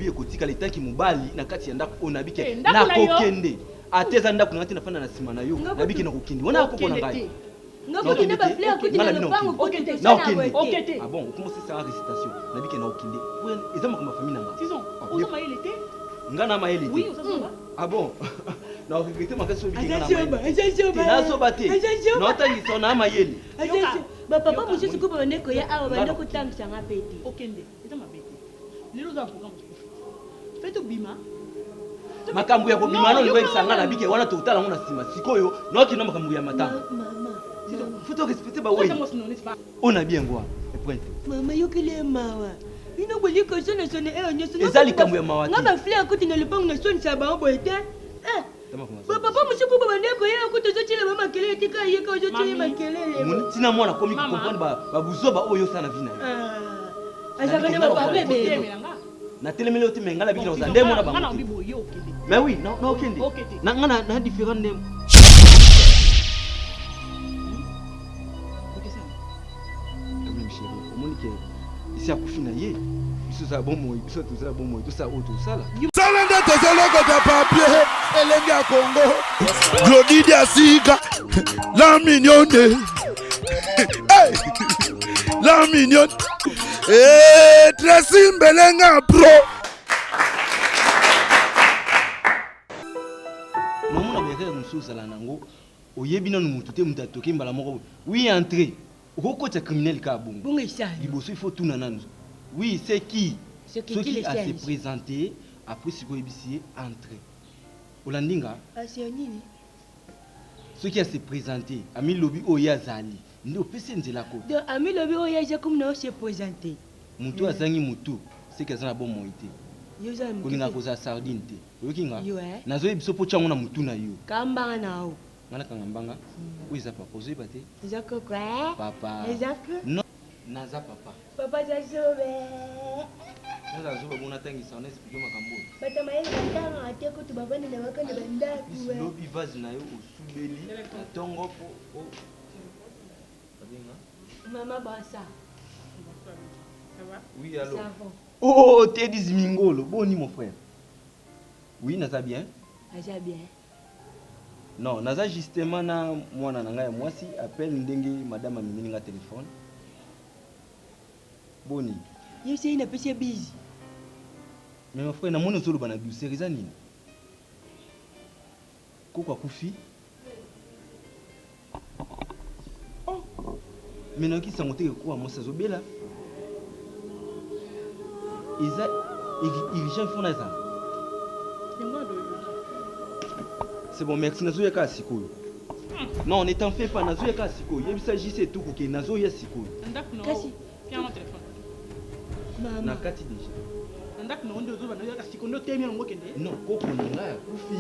lobi ekotika leta ki mobali na kati ya ndako onabike na kokende ateza ndako ngati nafana na sima na yo nabike na kokende wana ko na ngai ngokende ba fleur kuti na lupango kuti okende ah bon comment c'est ça la récitation nabike na okende eza makamba famille nanga tison ozo maile te ngana maile te oui ozo ah bon na regretter makasi obi ngana na so bate na tangi sona maile papa monsieur ko ba ndeko ya awa ba ndeko tangisa ngapete okende eza mabete lelo za programme faites bima makambo ya kobima no ngwe sanga na bike wana totala ngona sima sikoyo noki no makambo ya matanga faut respecter ba oui on a bien quoi point mama yokile mawa ino boli ko sona sona nyoso ezali kambo ya mawa ngaba fleur kuti na lupango na soni sa ba boete papa monsieur ko ba ndeko ya kuti zotile ba makelele tika ye ko zotile makelele mun tina mwana komi ko comprendre ba buzoba oyo sana vina azaka ne ba bebe na telemele oti mengala bikina uzande mona ba mais oui non okende na ngana na différent ndem ici à Koufina yé biso za bon moy biso to za bon moy to sa auto sala salanda to zaloko de papier elenga Congo Glody Diasika la mignonne hey la mignonne Tracy Mbelenga pro maman na beke musu sala nango oyebi nanu mutu te mutu atoki mbala moko oui entrer Roko est criminel kabung. Il faut tout nananzo. Oui, c'est qui? Ceux qui a se présenté après ce qu'on a entré. Olandinga. Ceux qui a se présenté, Ami Lobi Oya Zali. Nous pensons de la côte. Ami Lobi Oya Zali comme nous se présenté. Moutou Azangi Moutou, c'est que ça a bon moïté. Kolinga koza sardine te. Yokinga. Nazo ebiso po chango na mutu na yo. Kamba nao. Ngana kangambanga. Où est papa? Posé baté. Ezako quoi? Papa. Ezako? Non. Naza papa. Papa zazobe. Naza zoba bona tangi sa on explique makambo. Bata maye ndanga ateko tu babane na bakanda bandaku. Lobi vase na yo osubeli. Tongo po o. Maman Bassa. Ça va? Oui, allô. Oh, t'es dit Mingolo. Boni mon frère. Oui, naza bien? Naza bien. Non, naza justement na mwana nanga ya mwasi appelle ndenge madame amini nga téléphone. Boni. Yo c'est une petite busy. Mais mon frère na mwana zolo bana biu seriza nini? Koko akufi? Oh. Mais non qui sangote ko amosa zobela. Isa irigent fona za. C'est bon, merci. Nazo yaka sikoyo. Non, ne t'en fais pas. Nazo yaka sikoyo. Il s'agissait tout que nazo ya sikoyo. Kasi. Tiens mon téléphone. Maman. Na kati déjà. Ndak no ndo zo bana yaka sikoyo ndo temi ngo kende. Non, koko nanga kufi.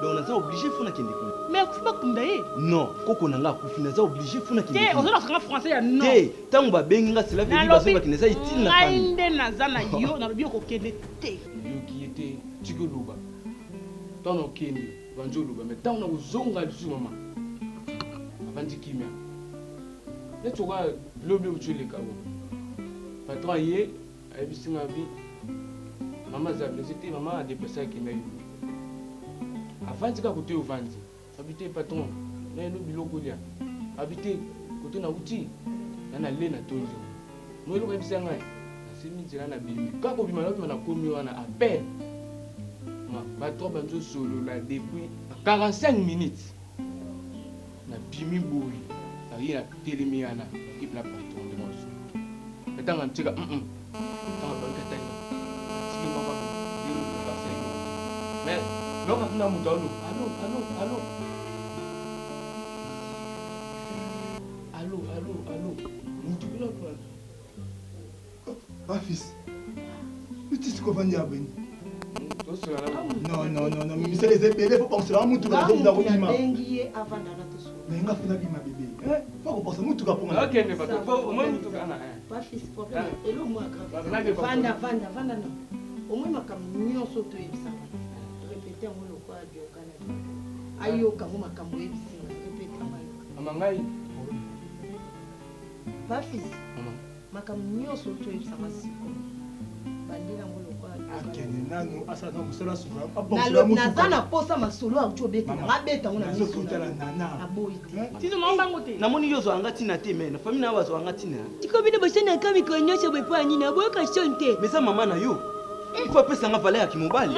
Donc nazo obligé fona kende ko. Mais kufi ba kunda ye. Non, koko nanga kufi nazo obligé fona kende. Te, ozo na français ya non. Te, tango ba bengi nga cela veut dire bazo ba kineza itine na famille. Inde nazana yo na lobi ko kende te. Yo qui était tikoluba. Tono kende. Banjoluba mais tant on zonga du maman avandi kimia ne toka lobi uchule kawo patron yé abisinga bi maman za c'était maman a déplacé kimia avandi ka côté ovandi habité patron na lobi lokolia habité côté na uti na le na tonzi mo lo kabisanga asimi nzela na bimi ka ko bima na komi wana à peine Patron banzo solo là depuis 45 minutes. Na bimi boy. Na rien télémi ana équipe la patron de moi. Et tant antika Tant banka taïba. Si moi pas dire pas ça. Mais non quand na mutalo. Allô. Mutula quoi. Ah fils. Tu sais quoi venir abeni? Non, mais c'est les épées, il faut penser à Moutou, la zone d'Arobima. Mais il faut bima bébé. Il faut penser à Moutou pour moi. Ok, mais pas trop. Au moins Moutou kana. Pas fils problème. Et le moi Vanda non. Au moins ma camion sauto ebisa. Répéter on le quoi du Canada. Ayo ka mo makambo ebisa. Répéter mayo. Amangai. Pas fils. Ma camion sauto ebisa masiko. Bandira ngolo kwa. naza na posa masolo auti obetela mabeta ngo na namoni yo ozwanga ntina te me na famille na yo bazwanga ntina tikobino bosanaka mikolo nyonso boepo ya nini aboyoka son te mais eza mama na yo ifo apesanga valeur ya kimobali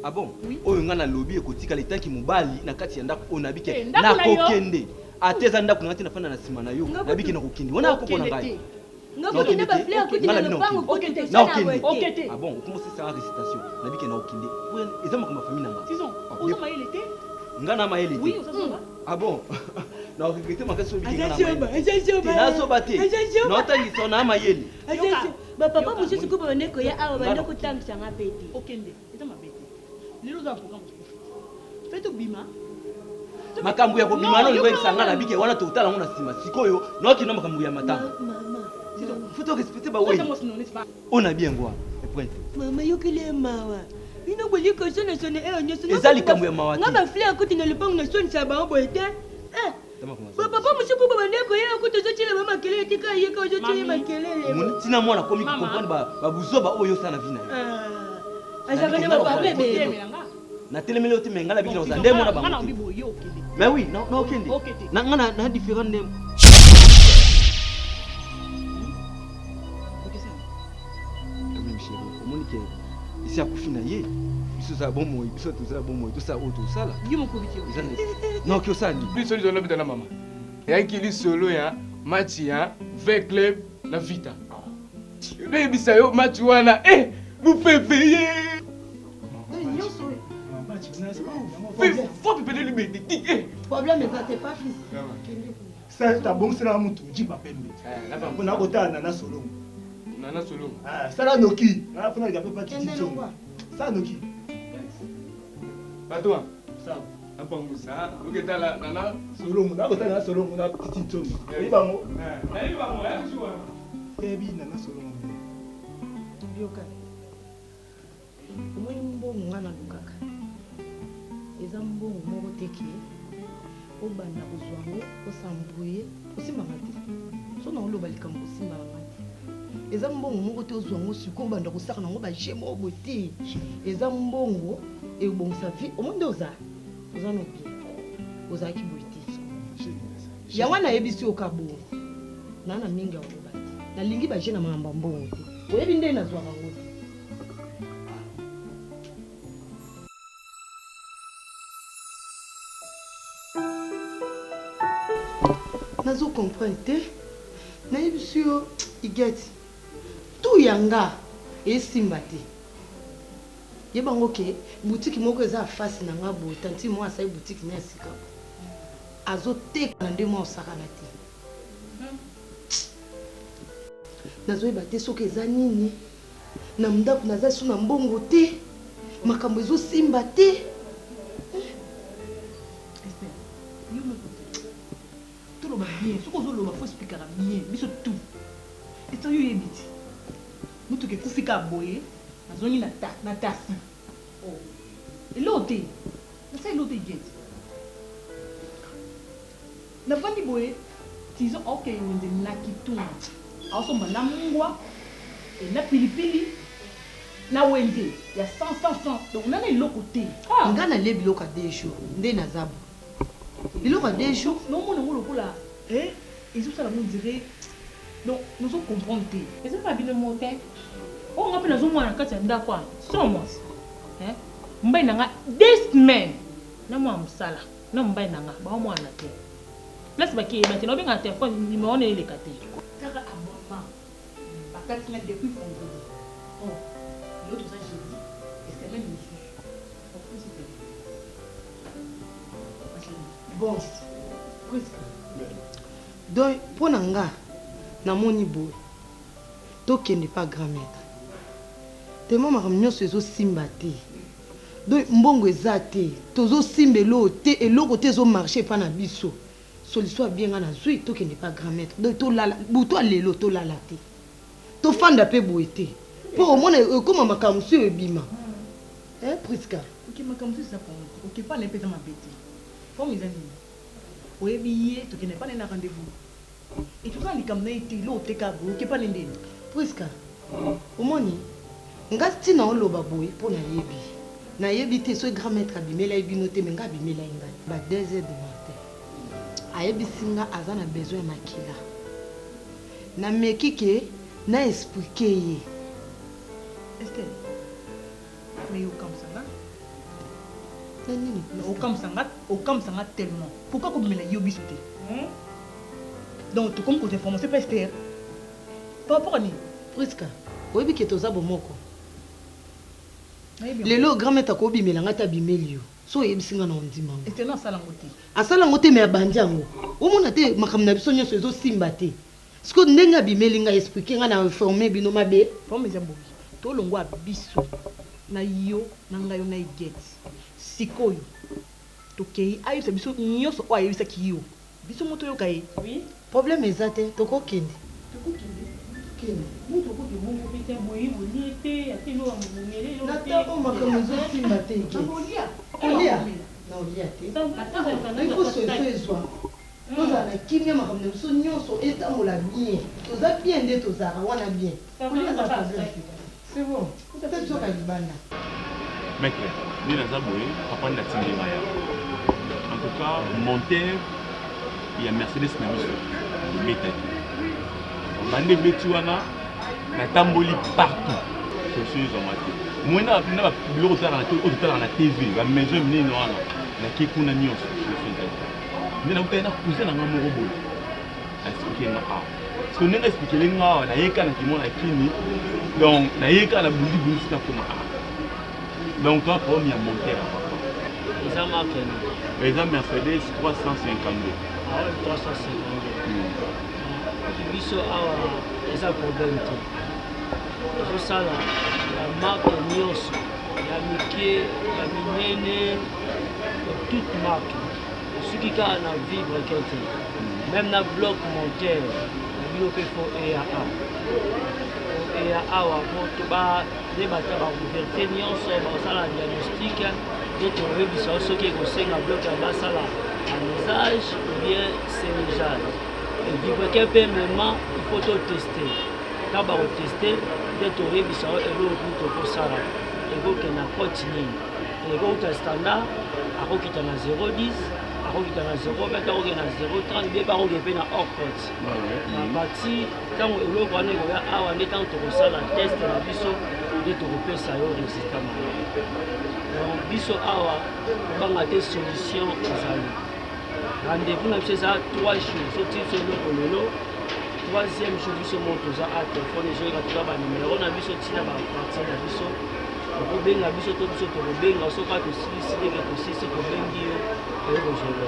ah bon oyo nga nalobi ekotikala etanki mobali na kati ya ndako oyo nabike nakokende ate eza ndako nanga te nafanda na nsima na yo nabike nakokende wana akoko na ngai ngakokende bafle akuti na lopango kokende sana bote ah bon okomosisa récitation nabike nakokende eza makambo ya famille nanga nga na mayele te ah bon na regrette makasi obiki nga na mayele nazoba te naotangisa na mayele bapapa mosusu ko bande koya awa bande kotangisanga pe te okende eza mabe te lelo oza programme fete obima makambo ya kobima no likwekisa nga na bike wana totala ngo na nsima sikoyo naokenda makambo ya matanga faut respecter ba oui on a bien voir point mama yokile mawa ino boli ko sona sona nyonso ezali kambo ya mawa nga bafle akuti na lopango na soni sa bango boete papa mosuku bo bande koya akuti ozotila bamakele etika yeka ozotila makelele tina mwana komi comprendre babuzoba oyo osala na vi na yo azaka ne bapape na telemeli ote me ngala bikila oza nde mwana bango mais oui naokende na nga na différent nde omoni ke isi akufi na ye biso ozala bomoi biso tozala bomoi tosala oyo tosala noki osala nini biso lizo lobita na mama eyaki lisolo ya mati ya v club na vita ebebisa yo mati wana bupepeye faut pepele libeti problème eza te pas fils ça tabongisela mutu jipa pembe mpona kotala na solongo nana solongo sala noki afuna lika pe patiti tongo sala noki patwa sawa apangusa uketala nana solongo nakotala na solongo na titi tongo oyibango yakusuwa ebi nana solongo yoka omoi mbongo nga nalukaka eza mbongo moko teke obanda kozwa yango osambrouye osimbanga te so na oloba likambo osimbanga te eza mbongo moko te ozwa yango siko obanda kosaka nango baje moko boye te eza mbongo ebongisa vi omoi nde oza no bien ozalaki boye te yango nayebisi oka bongo naa na mingi ya koloba te nalingi baje na makambo ya mbongo te oyebi nde nazwaka yango te nazo comprendre te nayebisi yo igeti tu yanga esimba te yebango ke boutique moko eza afasi na nga boye tanti mo asali boutique na ya sika azoteka na nde mwa osakana te nazoyeba te soki eza nini na ndako naza so na mbongo te makambo ezosimba te toloba bien soki ozoloba fo esplikaka bien biso tu esa yo yebi ti mutuka ekufika boye nazongi na tasi elo te nasa elo te geti nafandi boye tizo okeye wenze na kitunga aosomba na mungwa na pilipili na wenze ya 100 donc nana eloko te nga nalie biloko ya 2 jours nde naza bo biloko ya 2 jours nomona ngo lokola ezosala ngo dire donc nozo comprendre te eza pa bino mo te oyo nga mpe nazomwana na kati ya ndako wana so mwasi mbai na nga 2 semaines na mwa mosala na mbai na nga baomwana te place bakeyeba te naobengana telefone nimero wana eleka te kaka abonnement bakati nga depuis vendredi l'autre ça jeudi et semaine mosusu bon presque donc mpo na nga namoni boye tokende pa grand maître tellement makambo nyonso ezosimba te donc mbongo eza te tozosimba eloko te eloko te ezomarche epa na biso solution abienga na zwi tokende pa grand maître donc tolala buto alelo tolala te tofanda mpe boye te mpo omona ekoma makambo mosusu ebima priska makambo mosusu eza pongo okepana mpe eza mabe te forme eza nini oyebi ye tokende pa nde na rendez-vous etosala likambo na ye te lo oteka boye okepana ndeni priska omoni nga ntina oloba boye mpo nayebi nayebi te so grand maître abimela ye bino te me nga abimela ye ngai ba 2 heures du matin ayebisi nga aza na besoin ya makila nameki ke na explike ye Esther, mais okamsanga nanini okamsanga tellement pourquoi kobimela yo biso te donc tokomi kote information mpe Esther par rapport ani Priska oyebi ke toza bomoko lelo grand maître akobimela nga te abimeli yo so oyebisi nga na ondima ngo Esther asalango te asalango te me abandi yango omona te makambo na biso nyonso ezosimba te siko ndenge abimeli nga explike nga na informe bino mabe problème eza boyi tolongwa biso na yo na ngai yo na eget sikoyo tokei ayebisa biso nyonso oyo ayebisaki yo biso moto oyoka ye problème eza te tokokende nata o makambo ezosimba te kolia na olia te ekoso ezwa tozala na kimia makambo na biso nyonso etambola bien toza bien nde tozalaka wana bien kolia eza problème c'est bon tata bisoka libanda maître nde naza boye papa nde atindima ya en tout cas monteur ya mercedes na biso ebetaki bande ebeti wana natamboli partout soso ezwama te mwena na babiloko ototalaka na tv bamaison minene wana nake kuna nyonso nde nakutaki na cousin nanga moko boye aexplike nga awa parce que ndenge explikele nga awa nayeka na kimona kini donc nayeka na bulibuli sika koma awa donc toi problème ya monteur ya papa eza marque eza Mercedes 352 awa 352 biso awa eza problème te tozosala ya marque nyonso ya mike ya minene toute marque soki kaka na vibre ke te même na bloc monteur na bino mpe fo eya awa po nde bata baouverté nyonso bakosala diagnostic nde toyebisa soki ekosenga bloc ya basala anisage ou bien sénigage vibre ke mpe mema il faut toteste ka bakoteste nde toyebisa eloko tokosala ekokende na cote nini ekokita standard akokita na 010 akokita na 020 akokita na 030 mpe bakoke mpe na hors cote na parti ntango eloko wana ekoya awa nde ntango tokosala teste na biso nde tokopesa yo résultat malamu donc biso awa kobanga te solution ezali rendez-vous na biso eza 3 jours soti biso eloko lelo 3e jour biso mo toza a telefone ezoyeka toza banimero na biso ntina baparti na biso tokobenga biso to biso tokobenga soka tosilisi ndenge tosilisi tobengi yo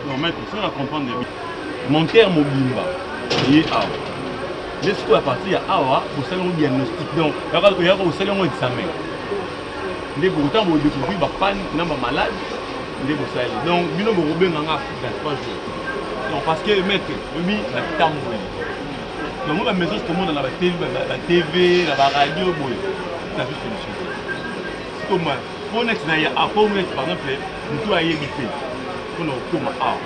non maître si on comprendre monteur mobimba ye awa nde sikoyo ya parti ya awa kosala yango diagnostic donc oyaka kosala yango examen nde pourtant bodécouvrir bapane na bamalade nde bosali donc bino bokobenganga dans 3 jours donc parce que maître obi natamboli donc moi bamaison sikomona na batv na baradio boye nafi solution sikoma po next na ya apo next par exemple mutu ayebi te mpona kokoma awa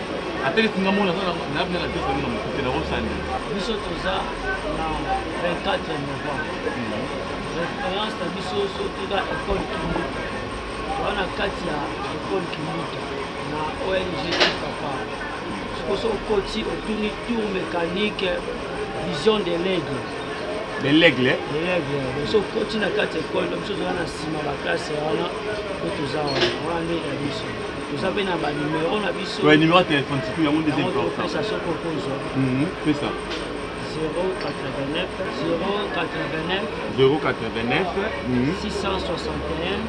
atelesinga mona nabina na tesa na mokute na kosande biso toza na 24 novembre référence na biso so toza école kimbuta wana kati ya école kimbuta na ONG papa sikoso okoti otuni tour mécanique vision de l'aigle so okoti na kati ya école biso toza na nsima baklasse wana po toza wana nde ya biso toza mpe na banimero na biso numéro ya téléphone siku yango nde pesa soko okozwa pesa 089 089 089 661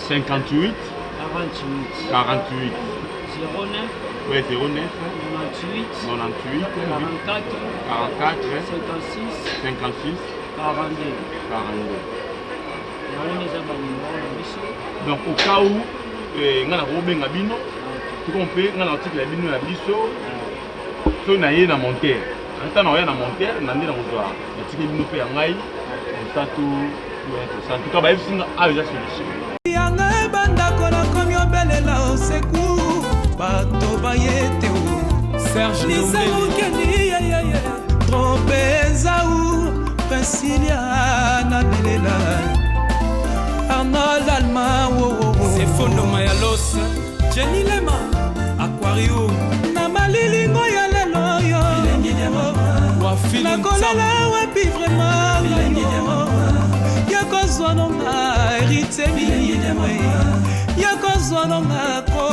58 48 09 ouais 09 98 44 56 42 donc au cas où nga na kobenga bino tukompe nga na article ya bino ya biso to na ye na monteur anta na oya na monteur na nde na kozwa article bino mpe ya ngai osatu en tout cas bayebisi nga awa eza solution yanga ebandako nakomi obelela oseku bato bayete Serge Nisemokeni Fondo Mayalos, Jenny Lema, Aquarium, Namalilingo ya lelo yo. Nakolela wapi vraiment yakozwa nonga hérité yakozwa nonga ko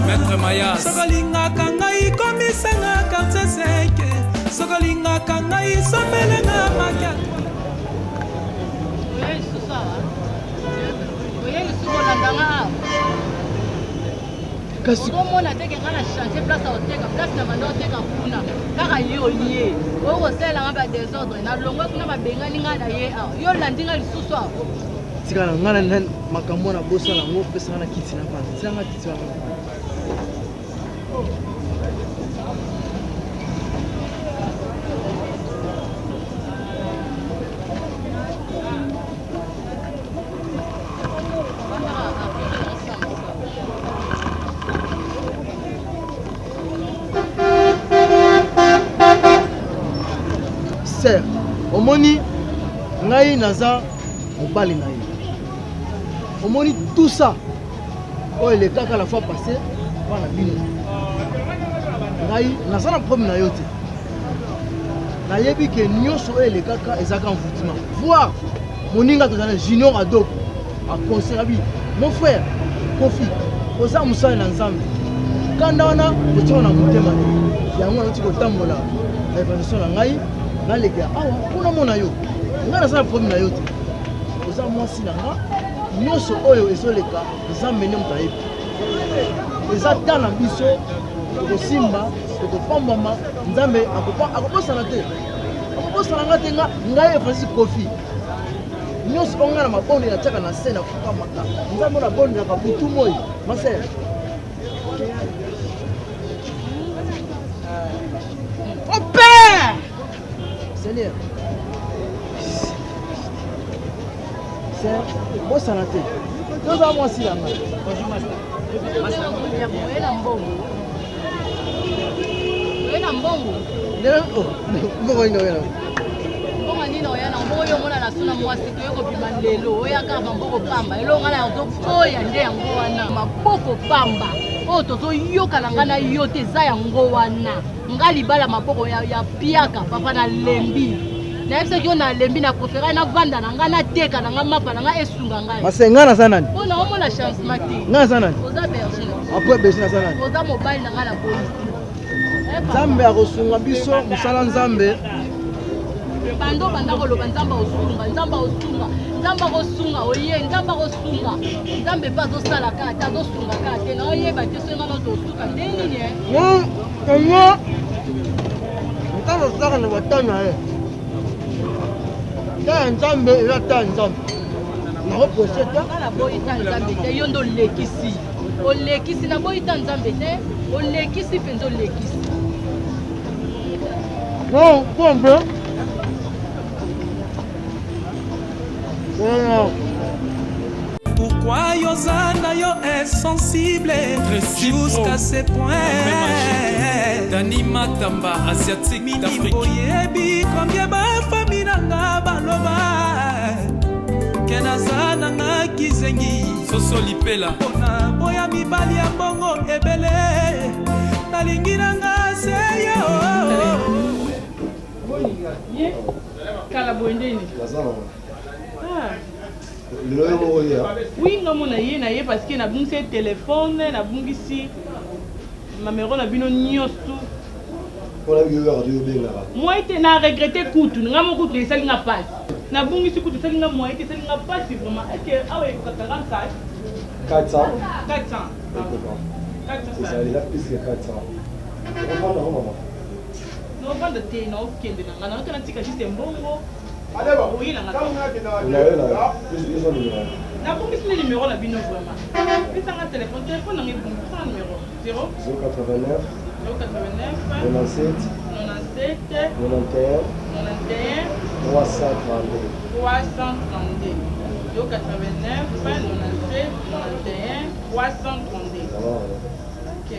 Maître Mayas sokolingaka ngai komisanga quartier seke sokolingaka ngai somelenga makiato kasi komona teke nga na chantier place à oteka place na manda oteka kuna kaka yo ye okosalelanga badésordre na longwe kuna babengani ngai na ye awa yo olandi nga lisusu awa tikala nga na makambo na bosala yango opesanga na kiti na pana tilanga kiti wana ser omoni ngai naza mobali na ye omoni tout ça oyo elekaka la fois passé wana bino ngai naza na problème na yo te nayebi ke nyonso oyo elekaka ezaka envoûtement voir moninga tozala junior adoko aconseil abi mon frère kofi oza mosali na nzambe kanda wana kotiaka na motema te yango nauti kotambola na évangelation na ngai nalekea awa mpona mona yo ngai naza na problème na yo te oza mwasi na nga nyonso oyo ezoleka nzambe nde moto ayebi eza ta na biso tokosimba tokopambama nzambe akobosana te akobosana nga te ngai efrancis kofi nyonso oyo ngai na mabondo natiaka na se na fukamaka nzambe na bondaka butu moi masere mon père Seigneur, c'est bon ça n'a été. Nous avons aussi la main. nayebisaki yo na lembi na profera na vanda na ngai nateka na ngai mapa na ngai esunga ngai mase ngai naza nani mpo na omona changement te ngai naza nani oza berger apres berger naza nani oza mobali na ngai na polisi nzambe akosunga biso mosala nzambe bando banda koloba nzambe osunga nzambe osunga nzambe akosunga oye nzambe akosunga nzambe mpe azosala kaka te azosunga kaka te na oyeba te so ngana tosuka nde nini enye ntango osalaka na batana ye ta nzambe eza ta nzambe nakoprose ta naboyi ta nzambe te yo nde olekisi naboyi ta nzambe te olekisi mpenza olekisi non pompe Pourquoi Yozana yo est sensible jusqu'à ce point Dani Matamba asiatique d'Afrique Oyebi combien ba famille nanga baloba Kenazana nga kizengi Soso lipela Ona boya mibali ya bongo ebele Nalingi nanga seyo Kala boendeni oui nga mona ye na ye parce que nabungisi telefone nabungisi mamero na bino nyonso moi ete na regrette kutu nga mo kutu esali nga pasi nabungisi kutu esali nga moi ete esali nga pasi vraiment eke awa ekoka 44 novanda te naokende na nga naote natika juste mbongo oyila nga nabongisi ne numéro na bino vraiment pesanga telefone nanga ebongi pesanga numéro 089 97 97 91 332 089 97 91 332 ok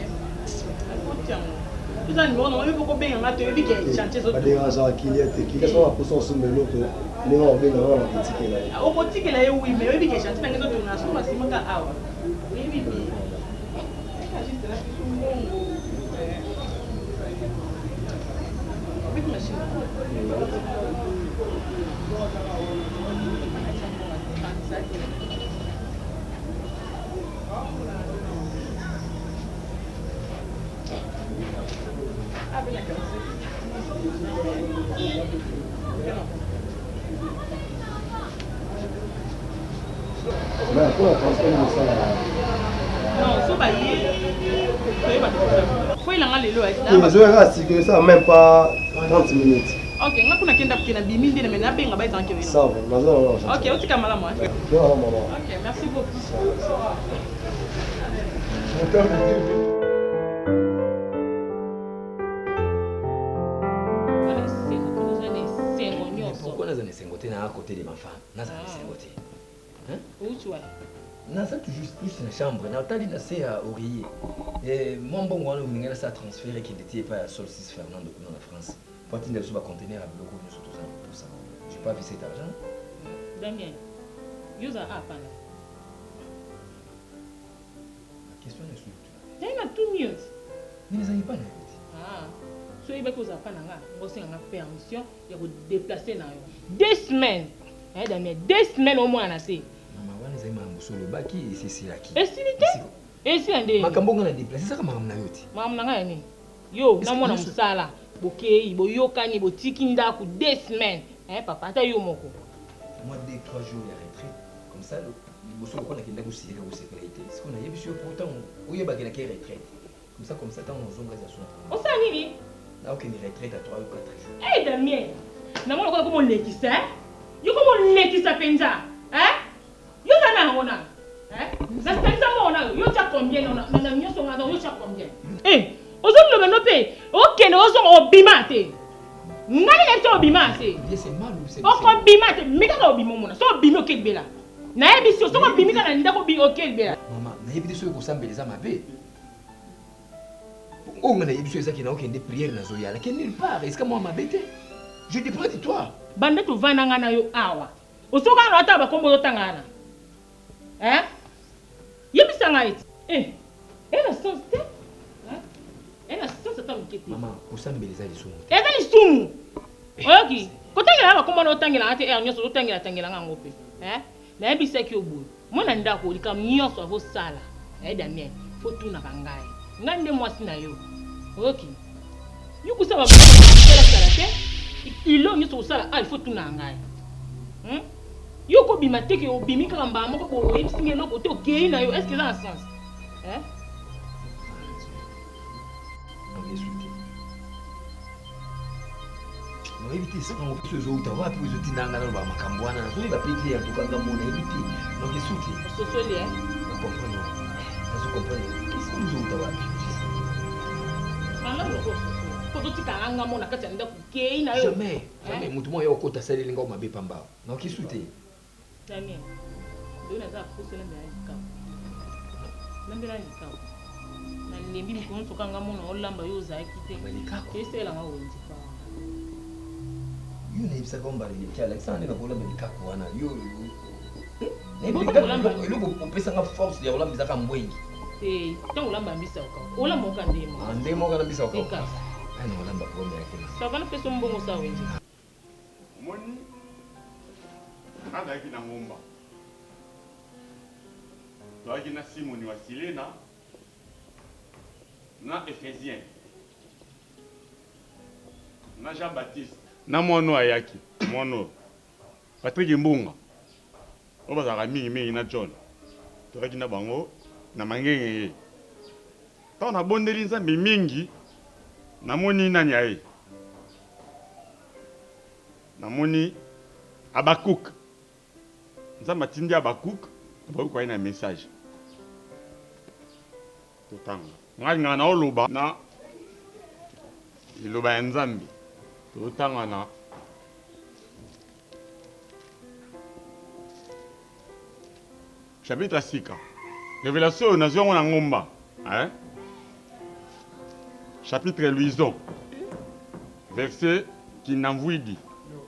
Eza numéro non, il faut bien nga te bi ke chantier zo. Ba dérangeant qui est soit pour son sommet l'autre. Les gens bien dans la critique là. Au critique là oui, mais bi ke chantier na ngezo tuna so masima ka awa. Oui bi. Non, so ba yé. Faut il en aller là. Je reste que ça même pas 30 minutes. OK, nga kuna kenda kina bimi ndine mena benga ba izanke wena. Ça va, non. OK, otika mala moi. Non, maman. OK, merci beaucoup. Pourquoi nous avons sengoté à côté de ma femme? Nous avons sengoté. Où tu es? Nous avons juste plus dans la chambre. Nous avons dit à oreiller. Et mon bon gars, nous avons transféré qui n'était pas à Solstice Fernando dans la France. Pour qu'il ne soit pas contenir à bloquer nous sur tout ça pour ça. Je n'ai pas vu cet argent. Damien, vous avez à parler. La question est sur toi. Il y a 2 minutes. Mais nous n'avons pas de ah. So il va que vous avez pas nanga, vous avez une permission, il va déplacer na yo. 2 semaines. Eh Damien, 2 semaines au moins na c'est. Maman, vous avez un solo baki et c'est là qui. Et si l'était? Et si ande? Makambo ngana déplacer ça comme maman na yoti. Maman nanga ni. Yo, na mwana musala. Bokei, boyokani, botiki ndaku 2 semaines. Eh papa, ta yo moko. Moi 2-3 jours il y a retraite. Comme ça le bosso ko na kenda ko siré ko sécurité. Ce qu'on a yebi sur pourtant où il y a bagina qui retraite. Comme ça tant on zonga za son. On sa nini? Na aucune retraite à 3 ou 4 jours. Eh Damien. Na mwana ko ko lekisa. Yo ko lekisa penza. Yo na ona. Ça se pensa mona yo cha combien na nyoso nga yo cha combien? Ozolo le nope. OK, no zo obimate. Ngani le to obimate. C'est mal ou c'est. O ko bimate, mika ko obimo mona. So obimi okebela. Na yebi so ko bimika na ndako bi okebela. Maman, na yebi so ko sambeleza mabe. Oh, mais il y a qui n'a aucune prière dans Zoya. Là, nulle part. Est-ce que moi m'a bêté? Je dépends de toi. Bande tu vas n'angana yo awa. Osoka no ataba kombo tangana. Yebi sanga iti. Elle a sens te. Elle a sens ta mukete. Maman, osambeleza lisumu. Eza lisumu. Oyoki. Kotangela ba kombo no tangela ate nyoso to tangela nganga pe. Na yebi seki obu. Mona ndako likam nyoso avo sala. Damien, faut tout na bangaye. Ngande mwasi na yo. OK. Yuko saba kala sala te. Ilo nyoso sala il faut tout na ngai. Yuko bimate ke obimi kala mba moko bo yebsinge loko te okei na yo. Est-ce que ça a sens? No éviter ça on peut se outa wa puis je tinanga na ba makambwana na so ba peki ya tukanga mona éviter. No kisuti. Sosoli Je comprends. Je comprends. Qu'est-ce que nous outa wa? Jamais. Jamais. Mutu mo yo kota sali linga ma be pamba. Na kisuti. Damien. Dona za fuso na mbele yika. Na mbele yika. Na lembi mkono tokanga mona olamba yo za kite. Kese la ngawonzi pa. Yo na ibisa komba le kia Alexandre na kola mbele kako wana. Yo. Luko pesa nga force ya olamba zaka mbwengi. Tango lamba mbisa uka. Ola moka ndemo. Ndemo kana mbisa uka. Eka. Ana olamba pombe yake. Savana pesa mbongo sa wenzi. Moni. Ada yake na ngomba. Toaki na Simoni wa Silena. Na Ephésien. Na Jean-Baptiste. Na mwono ayaki. Mwono. Patrick Mbunga. Oba za mingi na John. Toaki na bango. Na mangenge ta na bondeli nzambe mingi namoni nani aye namoni Abakuk nzambe atindi Abakuk ba ko ina message totanga nganga na oloba na iloba ya nzambe totanga na chapitre 6 Révélation aux nations en ngomba. chapitre Luison, verset qui n'envoie.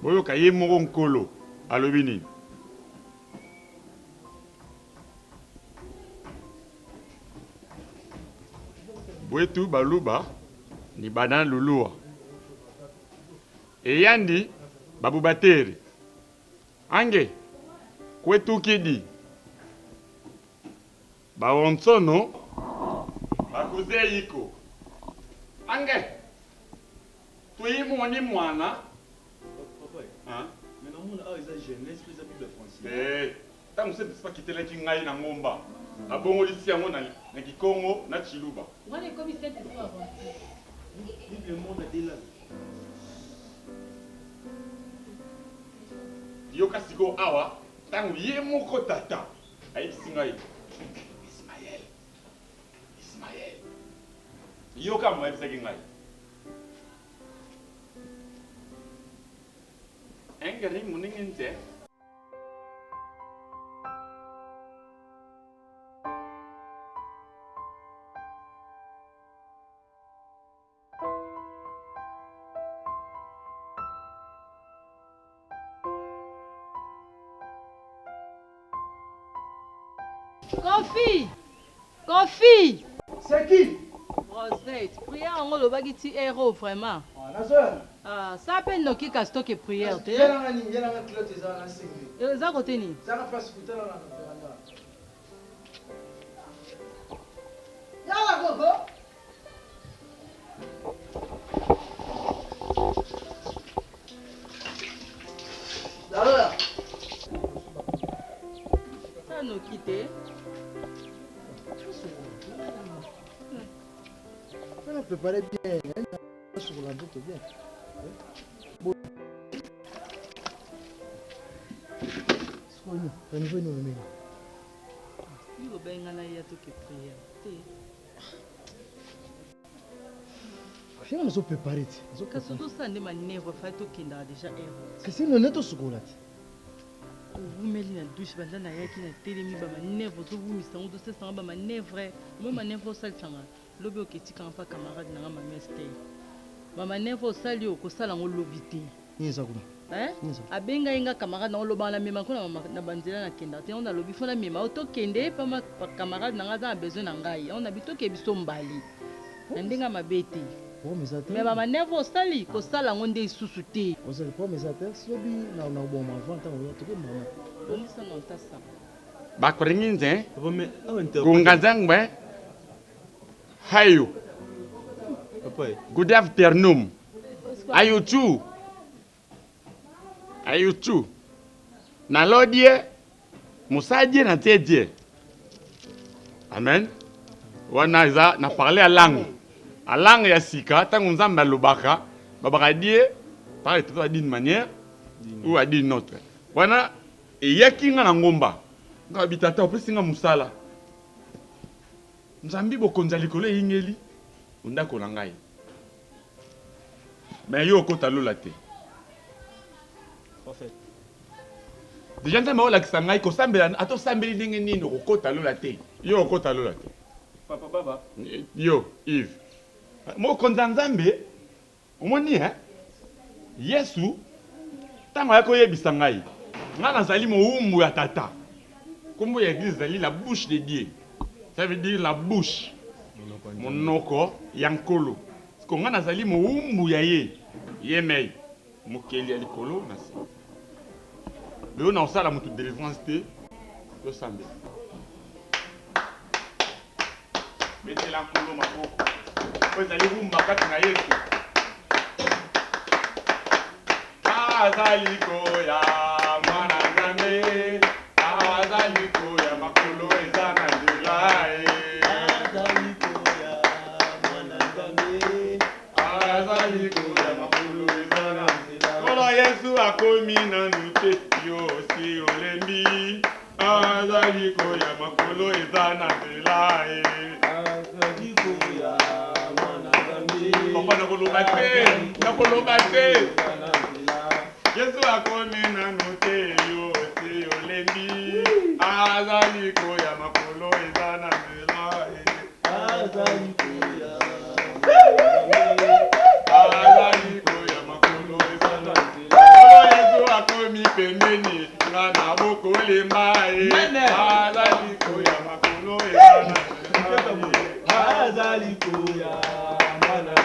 Boyo kaye moko nkolo alobi nini? Bwetu baluba ni banana lulua. Eyandi babubatere. Ange kwetu kidi. Bawonsono bakuze yiko. Ange tuimu ni mwana. Hein? Mais non, on a des jeunesse, les amis de français. Eh, tant que c'est pas quitter les kingai na ngomba. Na bongo lisi yango na Kikongo na Chiluba. On est comme cette fois. Le monde a des là. Yoka siko awa, tangu ye moko tata. Ayi singai. Ismaël. Yoka mo ebisa kingai. Engari muninginte. Kofi. C'est qui? Rosette, prière en le bagiti héros vraiment. Ah, ça appelle no ki kasto ke prière te. Yela nga kilote za na singi. Za côté ni. Ça na passe kutela na veranda. Yala gogo. Dalola. Ça no quitter. On a préparé bien. Sur la doute bien. Bon. Sono, venez nous même. Yo benga na ya to ke prière. Te. Fia nous préparé. Kaso to sande manevre fa to kenda déjà héros. Que si nous neto sukolati. Vumeli na douche banda na yaki na telemi ba manevre to vumisa ngo to se sanga ba manevre. Mo manevre sal tsanga. Lobi oketi kan fa camarade na ma meste. Ba manevre sali okosala ngo lobité. Niza kuna. Abenga inga camarade na loba na mema kuna na banzela na kenda. Te on a lobi fona mema auto kende pa ma camarade na ngaza besoin na ngai. On a bitoke biso mbali. Ndinga mabete. Mais ba manevre sali kosala ngo nde isusu te. Osali po mesateur sobi na bon avant tant on to mama. On ça non ta ça. Ba koringinze. Gungazangwe. Hayo. Good afternoon. Are you too? Na lodie musadie na tedie. Amen. Wana iza na parler à langue. À langue ya sika tangu nzamba lobaka babaka die parler tout d'une manière ou à d'une autre. Wana eyakinga na ngomba. Ngabitata opesinga musala. Nzambi bokonza likolo yingeli undako na ngai. Mais yo kota lola te. Prophète. Déjà nzambe olakisa ngai ko sambela ato sambeli ndenge nini okota lola te. Yo kota lola te. Papa baba. Yo Yves. Mo konza nzambe omoni Yesu tango yako yebisa ngai. Nga nazali moumbu ya tata. Kombo ya église zali la bouche de Dieu. Ça veut dire la bouche. Monoko yankolo. Parce que nga nazali moumbu ya ye. Yemei. Mokeli ya likolo nasi. Leo na osala mutu délivrance te. To sambe. Mettez la nkolo maboko. Vous allez vous mbakati na Yesu. Azaliko ya mwana nzambe. Azaliko ya makolo eza na nzela. Azaliko ya mwana nzambe. Azaliko ya makolo eza na nzela. Kola Yesu akomi na nute yo si olembi. Azaliko ya makolo eza na nzela. Azaliko ya mwana nzambe. Papa nakoloba te. Yesu akomi na nute yo si olembi. Azaliko ya makolo eza na nzela. Azaliko ya komi pembeni ngana bokole mai azali koya makolo azali koya mana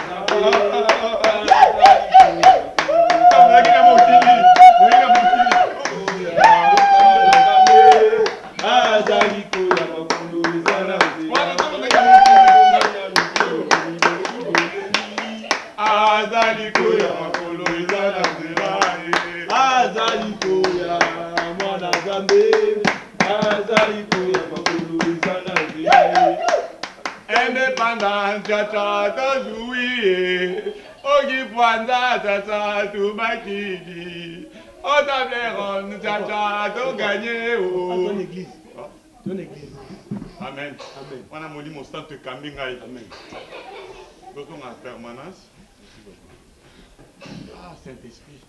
azali koya makolo ezana azali koya makolo ezana azali koya mwana zambe azali koya makolo ezana indépendance ya tata zuie okipwanza tata tubakidi otableron tata toganye o amen wana molimo santo ekambi ngai tozonga permanence. Ah, Saint-Esprit.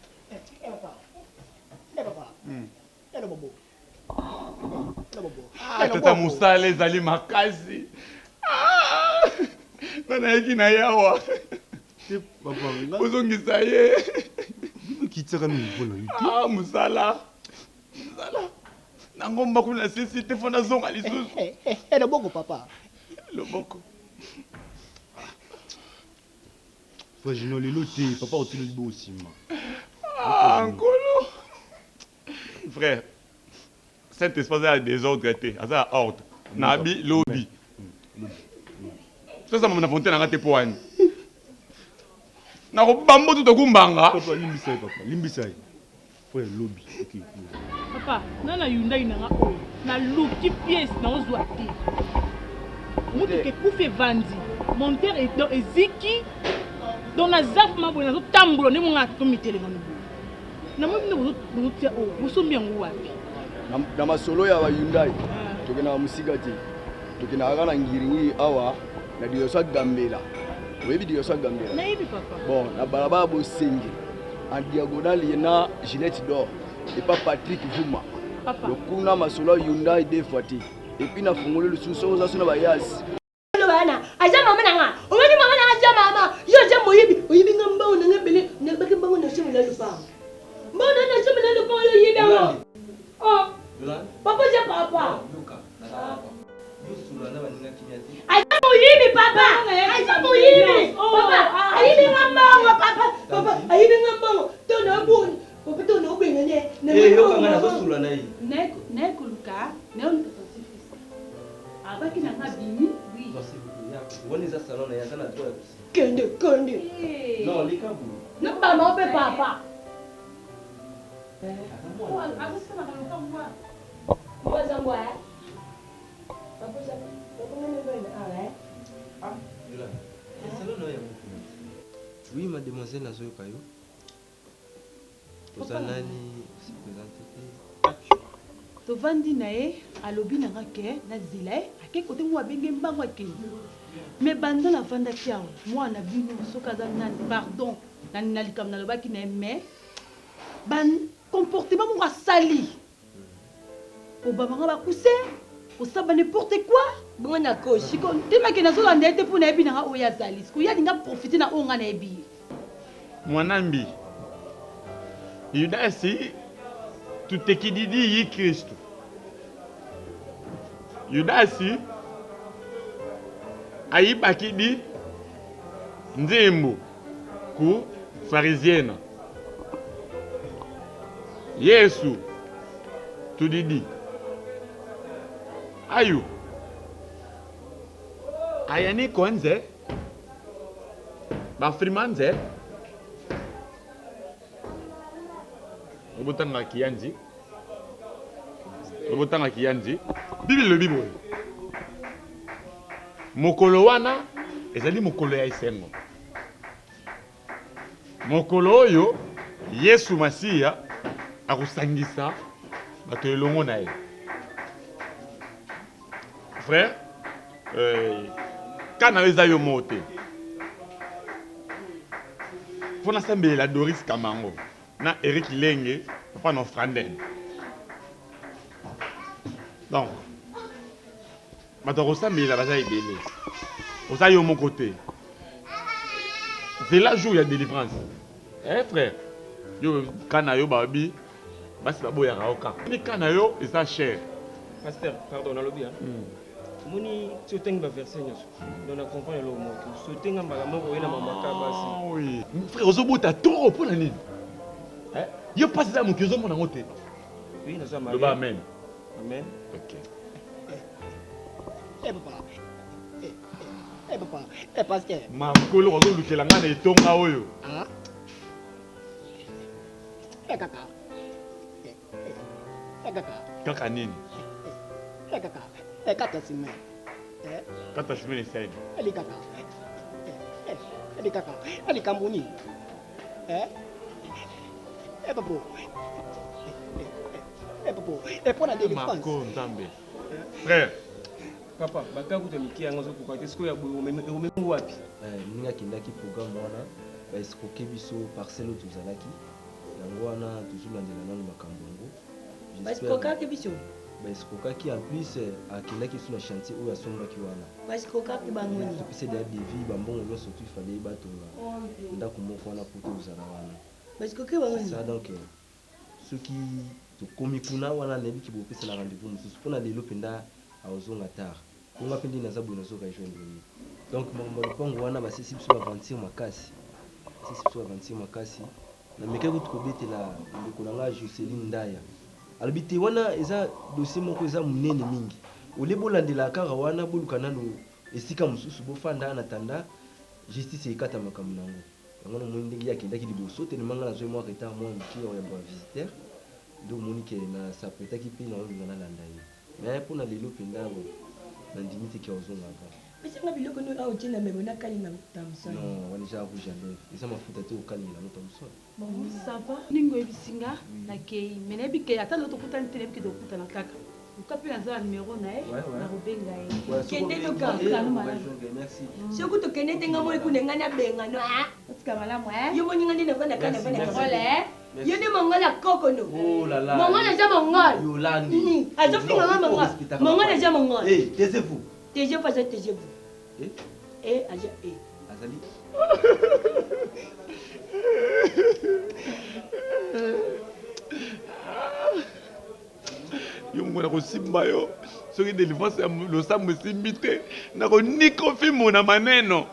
Ah, tata musala ezali makasi. Ah, nanayaki na yawa. ozongisa ye. Ah, musala. Nangomba kuna sisi te fona zonga lisusu. Loboko papa. Loboko. Frère, lelo te, papa otilo libo aussi ma. Ah, Nkolo. Frère, cet espace a des ordres été, ça a ordre. Nabi, lobby. Ça m'a fontaine à rater pour un. Na bambo tout kumbanga. Papa limbisai papa, limbisai. Frère lobby. OK. Papa, nana Hyundai nanga o. Na luki pièce na ozwa te. Mutu ke kufe vandi. Monteur est dans eziki. Dans la zaf ma bonne zo tambulo ne monga to mitele ngano. Na mo bino bozo tia o, boso mbiango wapi. Na masolo ya wa Hyundai. Tokena musigati. Tokena agana ngiringi awa na diosa gambela. Webi diosa gambela. Na ibi papa. Bon, na balaba bo senge. En diagonale yena Ginette d'or et pas Patrick Vuma. Papa. Le kuna masolo Hyundai deux fois ti. Et puis na fongolo le sous-so za sona bayas. Bana, aja mama nanga. Omani mama nanga aja mama. Yo aja moyibi, oyibi ngamba ona ngabele, ngabake bango na shemu la lupa. Mbona na shemu la lupa yo yibi ngo. Oh. Papa je papa. Luka. Yusura na baninga kinyati. Aja moyibi papa. Aja moyibi. Papa, ayibi ngamba ngo papa. Papa, ayibi ngamba ngo. Tona buni. Papa tona ubengene. Yo kanga na sosula na yi. Neko Luka, neko Luka. Abaki na ngabini. Woni za salon ya kana toa. Kende. Non, likabu. Na mama pe papa. Akasema na Luka mwa. Kwa zangu eh. Papa za. Papa ngene bende ah. Ah, yula. Salon ya mtu. Oui, mademoiselle nazoyoka yo. Ozanani se présenter. tovandi na ye alobi nanga ke na zela ye ake kote mwa abenge mbango akei me banda navandaki awa mwana bino soki aza nani pardon na likambo nalobaki na ye me comportement moko asali kobamanga bakuse kosamba n'importe quoi bongo na koshi ndimaki nazolanda ye te mpo nayebi nanga oyo azali sikoya alinga profite na oyo nga nayebi ye mwanambi Yudasi tutekididi yi Kristo. Yudasi ayibakidi nzembo ku farisienne. Yesu tudidi ayu ayani konze bafrimanze obotanga kiyanzi bible le bible mokolo wana ezali mokolo ya esengo mokolo oyo Yesu Masiya akusangisa bato elongo na ye frère kana eza yo mote fona sambela Doris Kamango na Eric Lenge papa no franden donc bato kosambela baza ebele oza yo moko te c'est là jour ya délivrance frère yo kana yo babi basi baboyaka oka mika na yo eza cher. Pasteur, pardon, na lobby. Moni sotenga ba verset nyoso. Donc na comprendre le mot. Sotenga mbala moko ina mamaka basi. Oui. Frère ozobota trop pour la nini? Hein? Yo passe ça mon kiozo mon ngote. Oui, na ça le amen. Amen. OK. Papa. Papa. Pasteur. Ma kolo ozolukela nga na etonga oyo. Ah. Kaka. Kaka nini? Kaka. Kata sime. Kata sime ni saidi. Ali kaka. Ali kaka. Ali kambuni. Papo. Papo. Pour la défense. Marco Nzambe. Frère. Papa, bakaku to mikia ngozo ko kwate siko ya boyo wapi? Ninga kindaki programme wana ba escroquer biso parcelle tuzalaki. Yango wana tuzulandela nanu makambongo. Basikoka biso. Basikoka en plus akendaki sur le chantier où asombaki wana. Basikoka bangoni. C'est des devis bambongo lo surtout il fallait batonga. Ndako moko wana poto uzala wana. Basikoka bangoni. Ça donc ceux qui to komi kuna wana nebi ki bopesa la rendez-vous mususu pona lelo penda azonga tard. Kunga pendi na zabu nazo ka joindre. Donc mon pongo wana ba sisi biso aventure makasi. Sisi biso aventure makasi. Na meke ko tukobetela ndeko nanga Joseline Ndaya. Albité wana eza dossier moko eza munene mingi. Ole bolandela kaka wana bolukana no esika mususu bofanda na tanda justice ekata makamu nango. Yango mo ndenge yake ndaki liboso te manga na zo mo retard mo mki ya ba visiteur. Donc monique na sa petaki pe na ngana landa ye. Mais pour na lelo pendabo na ndimite ki ozonga ba. Pesa nga biloko no awo tina mebo na kali na tamson. Non, wani ja rouge à lèvres. Eza mafuta te okali na tamson. Bon, ça va. Ningo ebisinga na kei. Menebi ke ata loto kutana tele ki do kutana kaka. Ukapi na za numéro na e na robenga e. Kende to ka kanu mala. Merci. Soko to kende tenga mo ikunenga na benga no. Otika malamu Yo moni ngani na bana kana bana kole. Yo ni mongola koko no. Oh là là. Mongola ja mongol. Yolandi. Azo finga mongol. Mongola ja mongol. Eh, taisez-vous. Taisez-vous pas taisez-vous. Aja Azali. Yo mwana ko simba yo. Soki délivrance lo samu simbite na ko niko fimu na maneno.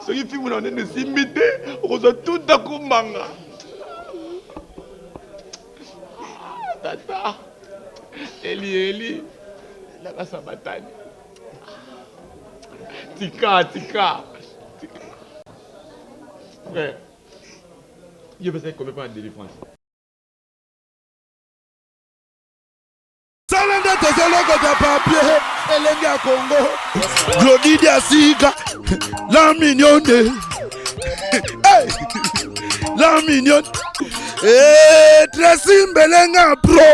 Soki fimu na nene simbite ozo tuta kumbanga. Tata. Eli na kasabatani. Tika. Frère, je vais essayer de faire une délivrance. Salanda tozoloko de papier, elenge ya Congo. Glody Diasiga, la mignonne. Hey, la mignonne. Tracy Mbelenga pro.